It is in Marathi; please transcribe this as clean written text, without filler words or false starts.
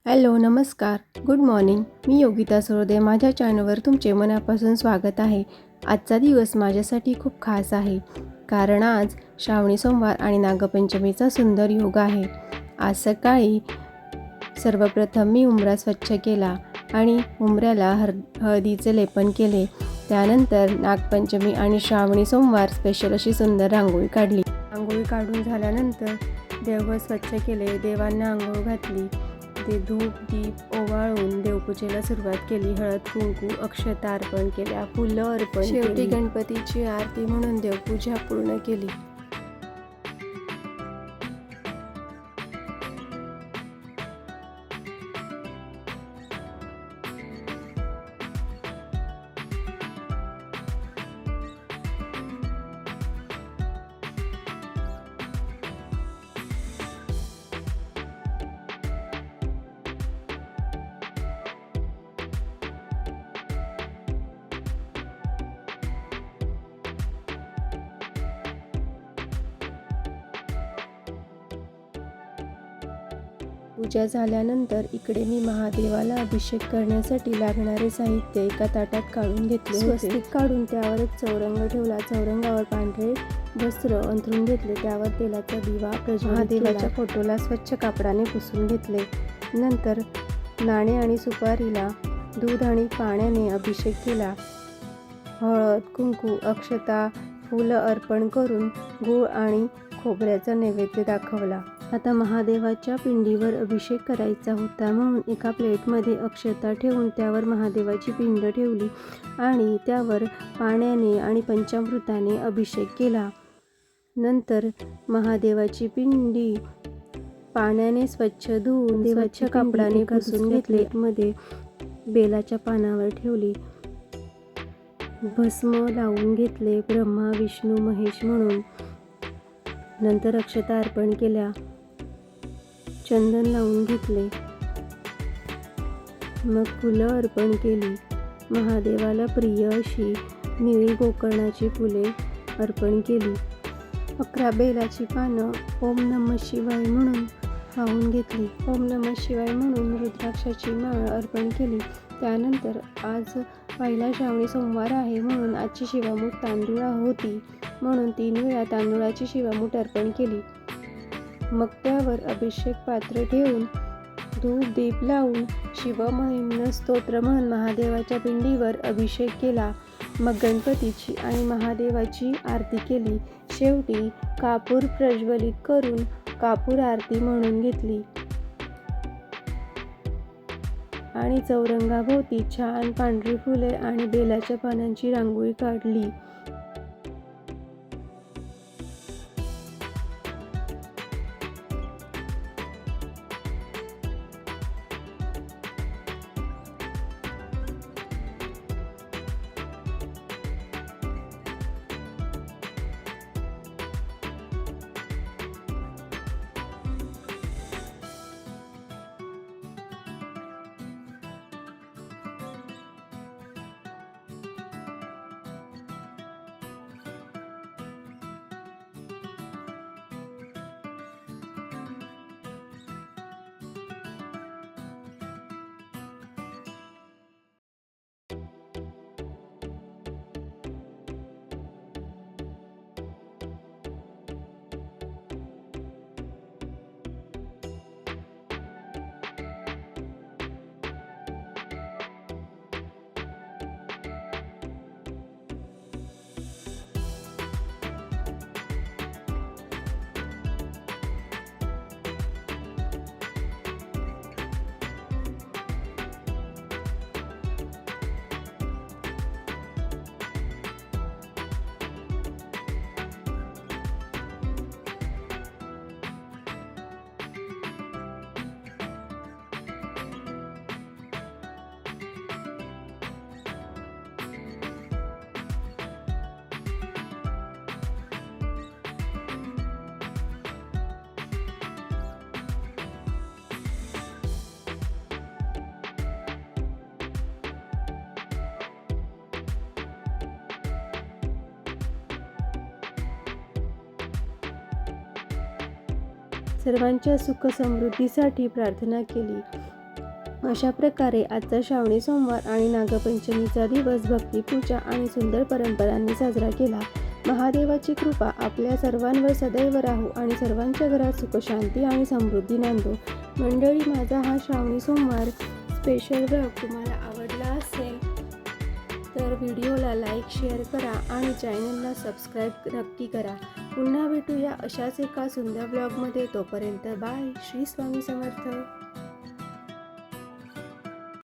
हॅलो, नमस्कार, गुड मॉर्निंग. मी योगिता सरोदे. माझ्या चॅनलवर तुमचे मनापासून स्वागत आहे. आजचा दिवस माझ्यासाठी खूप खास आहे, कारण आज श्रावणी सोमवार आणि नागपंचमीचा सुंदर योग आहे. आज सकाळी सर्वप्रथम मी उंबरा स्वच्छ केला आणि उंबऱ्याला हळदीचे लेपन केले. त्यानंतर नागपंचमी आणि श्रावणी सोमवार स्पेशल अशी सुंदर रांगोळी काढली. रांगोळी काढून झाल्यानंतर देवघर स्वच्छ केले, देवांना आंघोळ घातली. ते धूप दीप ओवाळून देवपूजेला सुरुवात केली. हळद कुंकू अक्षता अर्पण केल्या, फुलं अर्पण शेवटी गणपतीची आरती म्हणून देवपूजा पूर्ण केली. पूजा झाल्यानंतर इकडे मी महादेवाला अभिषेक करण्यासाठी लागणारे साहित्य एका ताटात काढून घेतले. स्वस्तिक काढून त्यावर एक चौरंग ठेवला. चौरंगावर पांढरे वस्त्र अंथरून घेतले. त्यावर तेलाचा दिवा महादेवाच्या फोटोला स्वच्छ कापडाने पुसून घेतले. नंतर नाणे आणि सुपारीला दूध आणि पाण्याने अभिषेक केला. हळद कुंकू अक्षता फुलं अर्पण करून गूळ आणि खोबऱ्याचा नैवेद्य दाखवला. आता महादेवाच्या पिंडीवर अभिषेक करायचा होता, म्हणून एका प्लेटमध्ये अक्षता ठेवून त्यावर महादेवाची पिंड ठेवली आणि त्यावर पाण्याने आणि पंचामृताने अभिषेक केला. नंतर महादेवाची पिंडी पाण्याने स्वच्छ धुवून स्वच्छ कापडाने पुसून घेतले. मध्ये बेलाच्या पानावर ठेवली. भस्म लावून घेतले, ब्रह्मा विष्णू महेश म्हणून. नंतर अक्षता अर्पण केल्या. चंदन लावून घेतले. मग फुलं अर्पण केली. महादेवाला प्रिय अशी निळी गोकर्णाची फुले अर्पण केली. 11 बेलाची पानं ओम नमः शिवाय म्हणून वाहून घेतली. ओम नमः शिवाय म्हणून रुद्राक्षाची माळ अर्पण केली. त्यानंतर आज पहिला श्रावणी सोमवार आहे, म्हणून आजची शिवामूठ तांदूळ होती, म्हणून 3 वेळा तांदूळाची शिवामूठ अर्पण केली. मग त्यावर अभिषेक पात्र ठेवून धूप दीप लावून शिवमहिम्न स्तोत्र म्हणून महादेवाच्या पिंडीवर अभिषेक केला. मग गणपतीची आणि महादेवाची आरती केली. शेवटी कापूर प्रज्वलित करून कापूर आरती म्हणून घेतली आणि चौरंगाभोवती छान पांढरी फुले आणि बेलाच्या पानांची रांगोळी काढली. सर्वांच्या सुख समृद्धीसाठी प्रार्थना केली. अशा प्रकारे आजचा श्रावणी सोमवार आणि नागपंचमीचा दिवस भक्तिपूजा आणि सुंदर परंपरांनी साजरा केला. महादेवाची कृपा आपल्या सर्वांवर सदैव राहो आणि सर्वांच्या घरात सुखशांती आणि समृद्धी नांदो. मंडळी, माझा हा श्रावणी सोमवार स्पेशल व्लॉग तुम्हाला आवडला असेल तर व्हिडिओला लाईक, शेअर करा आणि चॅनलला सबस्क्राईब नक्की करा. पुन्हा भेटूया अशाच एका सुंदर ब्लॉगमध्ये. तोपर्यंत बाय. श्री स्वामी समर्थ.